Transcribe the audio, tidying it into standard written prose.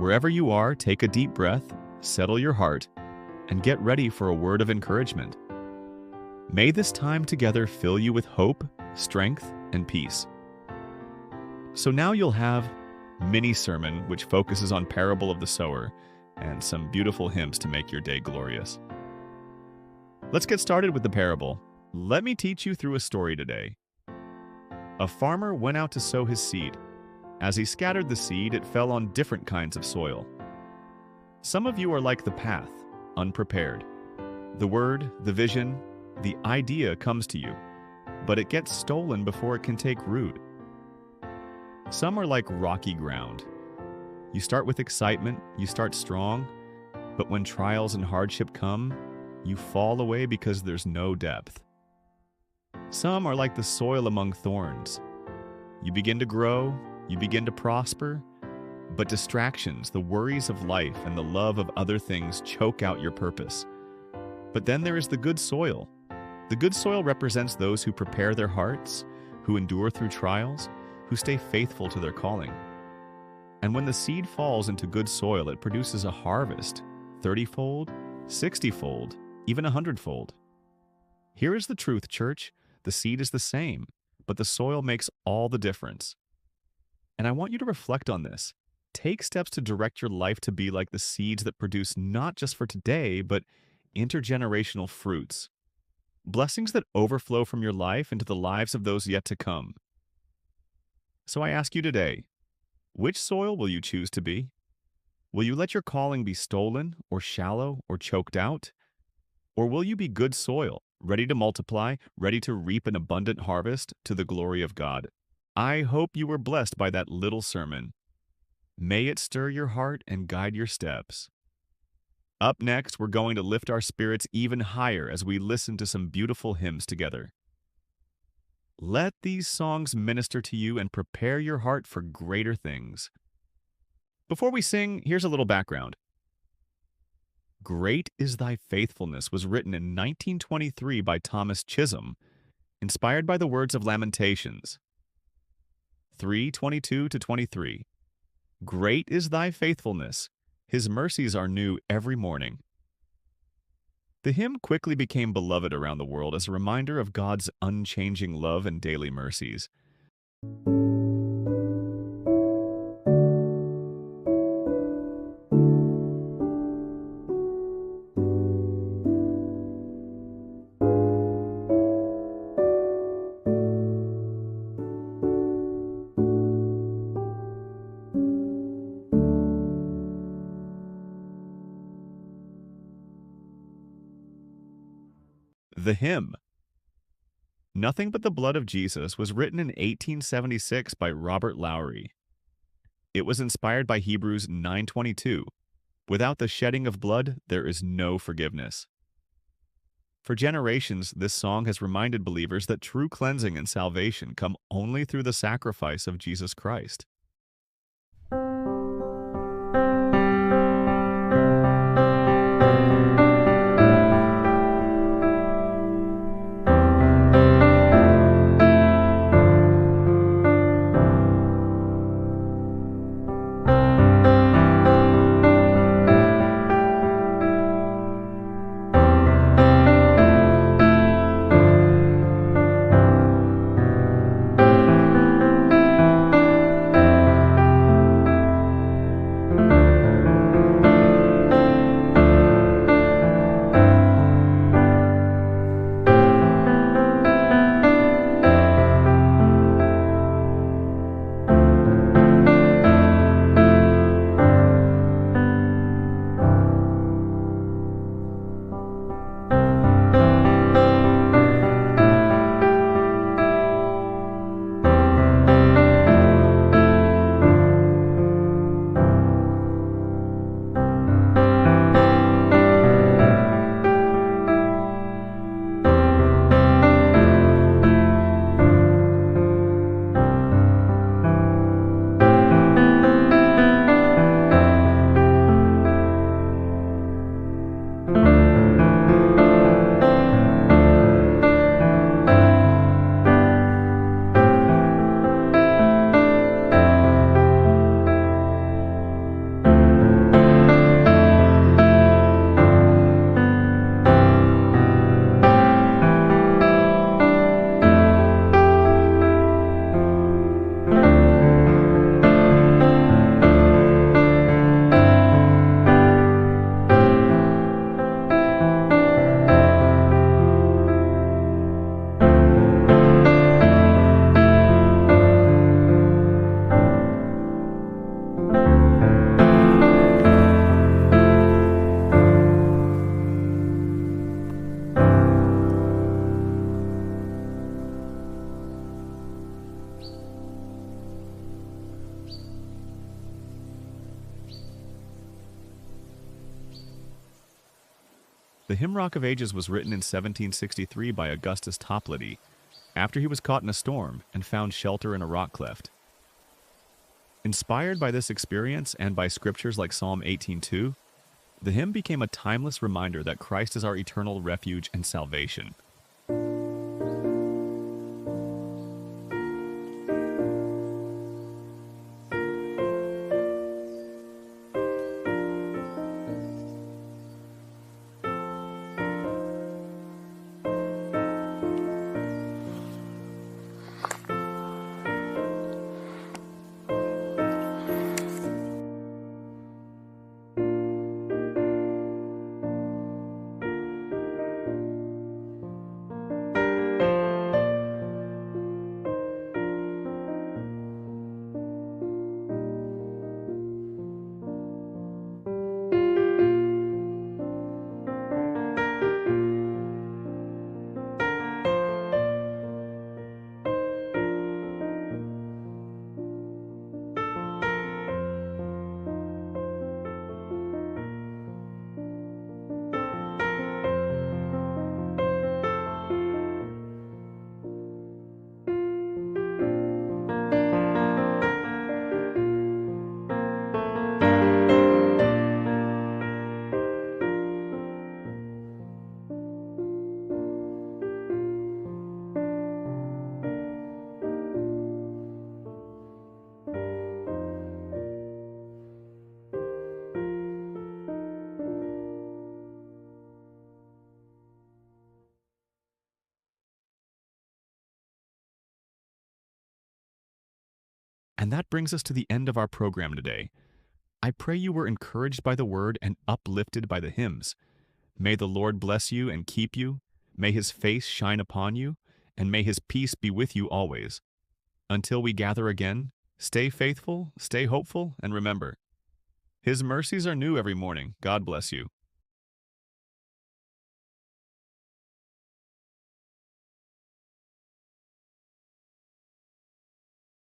Wherever you are, take a deep breath, settle your heart, and get ready for a word of encouragement. May this time together fill you with hope, strength, and peace. So now you'll have mini sermon which focuses on parable of the sower and some beautiful hymns to make your day glorious. Let's get started with the parable. Let me teach you through a story today. A farmer went out to sow his seed. As he scattered the seed, it fell on different kinds of soil. Some of you are like the path, unprepared. The word, the vision, the idea comes to you, but it gets stolen before it can take root. Some are like rocky ground. You start with excitement, you start strong, but when trials and hardship come, you fall away because there's no depth. Some are like the soil among thorns. You begin to grow, you begin to prosper, but distractions, the worries of life, and the love of other things choke out your purpose. But then there is the good soil. The good soil represents those who prepare their hearts, who endure through trials, who stay faithful to their calling. And when the seed falls into good soil, it produces a harvest, 30-fold, 60-fold, even 100-fold. Here is the truth, church. The seed is the same, but the soil makes all the difference. And I want you to reflect on this. Take steps to direct your life to be like the seeds that produce not just for today, but intergenerational fruits. Blessings that overflow from your life into the lives of those yet to come. So I ask you today, which soil will you choose to be? Will you let your calling be stolen or shallow or choked out? Or will you be good soil, ready to multiply, ready to reap an abundant harvest to the glory of God? I hope you were blessed by that little sermon. May it stir your heart and guide your steps. Up next, we're going to lift our spirits even higher as we listen to some beautiful hymns together. Let these songs minister to you and prepare your heart for greater things. Before we sing, here's a little background. Great is Thy Faithfulness was written in 1923 by Thomas Chisholm, inspired by the words of Lamentations 3:22-23. Great is Thy faithfulness. His mercies are new every morning. The hymn quickly became beloved around the world as a reminder of God's unchanging love and daily mercies. The hymn, Nothing But the Blood of Jesus, was written in 1876 by Robert Lowry. It was inspired by Hebrews 9:22. Without the shedding of blood, there is no forgiveness. For generations, this song has reminded believers that true cleansing and salvation come only through the sacrifice of Jesus Christ. The Hymn Rock of Ages was written in 1763 by Augustus Toplady, after he was caught in a storm and found shelter in a rock cleft. Inspired by this experience and by scriptures like Psalm 18:2, the hymn became a timeless reminder that Christ is our eternal refuge and salvation. And that brings us to the end of our program today. I pray you were encouraged by the word and uplifted by the hymns. May the Lord bless you and keep you. May his face shine upon you, and may his peace be with you always. Until we gather again, stay faithful, stay hopeful, and remember, his mercies are new every morning. God bless you.